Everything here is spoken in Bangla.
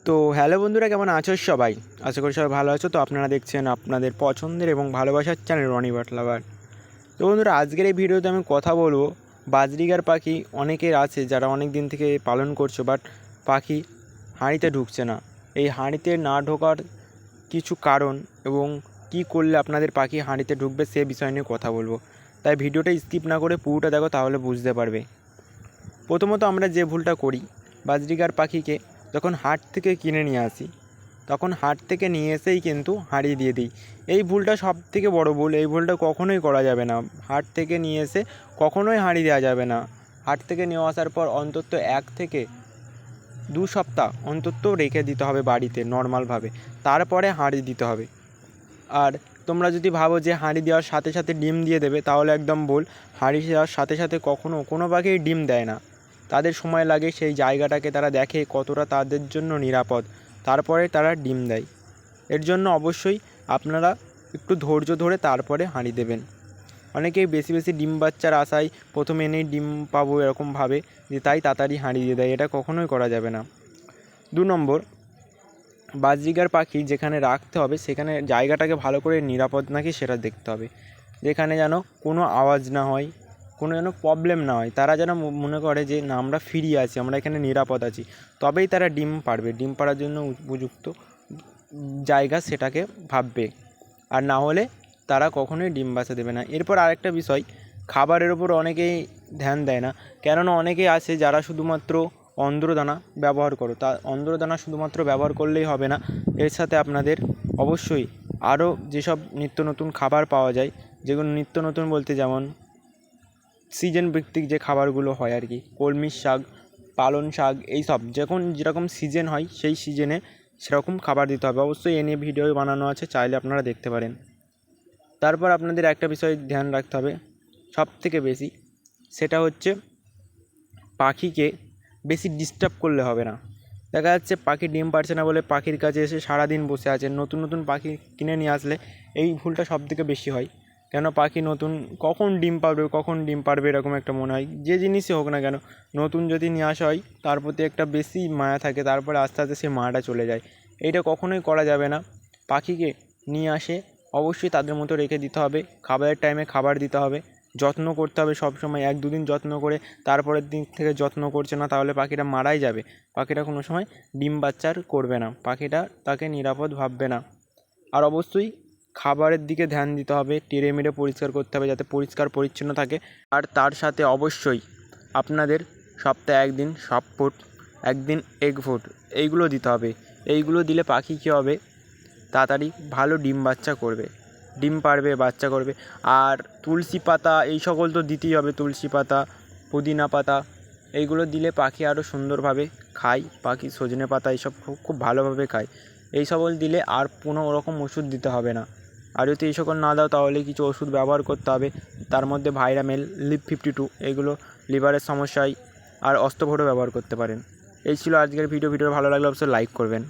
তো হ্যালো বন্ধুরা, কেমন আছো সবাই? আশা করি সবাই ভালো আছো। তো আপনারা দেখছেন আপনাদের পছন্দের এবং ভালোবাসার চ্যানেল রনি বার্ড লাভার। তো বন্ধুরা, আজকের এই ভিডিওতে আমি কথা বলবো বাজরিগার পাখি অনেকের আছে যারা অনেক দিন থেকে পালন করছো, বাট পাখি হাঁড়িতে ঢুকছে না। এই হাঁড়িতে না ঢোকার কিছু কারণ এবং কি করলে আপনাদের পাখি হাঁড়িতে ঢুকবে সে বিষয় নিয়ে কথা বলবো। তাই ভিডিওটা স্কিপ না করে পুরোটা দেখো, তাহলে বুঝতে পারবে। প্রথমত আমরা যে ভুলটা করি, বাজরিগার পাখিকে যখন হাট থেকে কিনে নিয়ে আসি, তখন হাট থেকে নিয়ে এসেই কিন্তু হাঁড়ি দিয়ে দিই। এই ভুলটা সব থেকে বড়ো ভুল। এই ভুলটা কখনোই করা যাবে না। হাট থেকে নিয়ে এসে কখনোই হাঁড়ি দেওয়া যাবে না। হাট থেকে নিয়ে আসার পর অন্তত 1 থেকে 2 সপ্তাহ অন্তত রেখে দিতে হবে বাড়িতে নর্মালভাবে, তারপরে হাঁড়ি দিতে হবে। আর তোমরা যদি ভাবো যে হাঁড়ি দেওয়ার সাথে সাথে ডিম দিয়ে দেবে, তাহলে একদম ভুল। হাঁড়ি দেওয়ার সাথে সাথে কখনও কোনো পাখিই ডিম দেয় না। তাদের সময় লাগে, সেই জায়গাটাকে তারা দেখে কতটা তাদের জন্য নিরাপদ, তারপরে তারা ডিম দেয়। এর জন্য অবশ্যই আপনারা একটু ধৈর্য ধরে তারপরে হাঁড়ি দেবেন। অনেকেই বেশি বেশি ডিম বাচ্চার আশায় প্রথমে এনেই ডিম পাবো এরকম ভাবে, যে তাই তাড়াতাড়ি হাঁড়ি দিয়ে দেয়। এটা কখনোই করা যাবে না। 2 নম্বর, বাজরিগার পাখি যেখানে রাখতে হবে সেখানে জায়গাটাকে ভালো করে নিরাপদ নাকি সেটা দেখতে হবে। যেখানে যেন কোনো আওয়াজ না হয়, কোনো যেন প্রবলেম না হয়। তারা যেন মনে করে যে না, আমরা ফ্রি আছি, আমরা এখানে নিরাপদ আছি, তবেই তারা ডিম পাড়বে। ডিম পাড়ার জন্য উপযুক্ত জায়গা সেটাকে ভাববে, আর না হলে তারা কখনোই ডিম বাচ্চা দেবে না। এরপর আরেকটা বিষয়, খাবারের ওপর অনেকেই ধ্যান দেয় না। কেননা অনেকেই আছে যারা শুধুমাত্র অন্ধ্রদানা ব্যবহার করো। তা অন্ধ্রদানা শুধুমাত্র ব্যবহার করলেই হবে না, এর সাথে আপনাদের অবশ্যই আরও যেসব নিত্য নতুন খাবার পাওয়া যায়, যেগুলো নিত্য নতুন বলতে যেমন সিজন ভিত্তিক যে খাবারগুলো হয় আর কি, কলমির শাক, পালং শাক, এইসব যখন যেরকম সিজন হয় সেই সিজনে সেরকম খাবার দিতে হবে। অবশ্যই এ নিয়ে ভিডিও বানানো আছে, চাইলে আপনারা দেখতে পারেন। তারপর আপনাদের একটা বিষয় ধ্যান রাখতে হবে সবথেকে বেশি, সেটা হচ্ছে পাখিকে বেশি ডিস্টার্ব করলে হবে না। দেখা যাচ্ছে পাখি ডিম পারছে না বলে পাখির কাছে এসে সারাদিন বসে আছে। নতুন নতুন পাখি কিনে নিয়ে আসলে এই ভুলটা সবথেকে বেশি হয়। কেন পাখি নতুন কখন ডিম পারবে এরকম একটা মনে হয়। যে জিনিসই হোক না কেন, নতুন যদি নিয়ে আসা হয় তার প্রতি একটা বেশি মায়া থাকে, তারপরে আস্তে আস্তে সেই মায়াটা চলে যায়। এইটা কখনোই করা যাবে না। পাখিকে নিয়ে আসে অবশ্যই তাদের মতো রেখে দিতে হবে, খাবারের টাইমে খাবার দিতে হবে, যত্ন করতে হবে সব সময়। 1-2 দিন যত্ন করে তারপরের দিন থেকে যত্ন করছে না, তাহলে পাখিটা মারাই যাবে। পাখিটা কোনো সময় ডিম বাচ্চার করবে না, পাখিটা তাকে নিরাপদ ভাববে না। আর অবশ্যই খাবারের দিকে ধ্যান দিতে হবে, টেরে মেরে পরিষ্কার করতে হবে যাতে পরিষ্কার পরিচ্ছন্ন থাকে। আর তার সাথে অবশ্যই আপনাদের সপ্তাহে 1 দিন সফট ফুড, 1 দিন এগ ফুড, এইগুলো দিতে হবে। এইগুলো দিলে পাখি কী হবে, তাড়াতাড়ি ভালো ডিম বাচ্চা করবে, ডিম পারবে, বাচ্চা করবে। আর তুলসী পাতা এই সকল তো দিতেই হবে, তুলসী পাতা, পুদিনা পাতা, এইগুলো দিলে পাখি আরও সুন্দরভাবে খায়। পাখি সজনে পাতা এইসব খুব ভালোভাবে খায়। এই সকল দিলে আর কোনো ওরকম ওষুধ দিতে হবে না। আর যদি এই সকল না দাও তাহলে কিছু ওষুধ ব্যবহার করতে হবে, তার মধ্যে ভাইরামেল, লিভ 52, এইগুলো লিভারের সমস্যায়। আর অস্ত্রভোটও ব্যবহার করতে পারেন। এই ছিল আজকের ভিডিও। ভালো লাগলে অবশ্যই লাইক করবেন।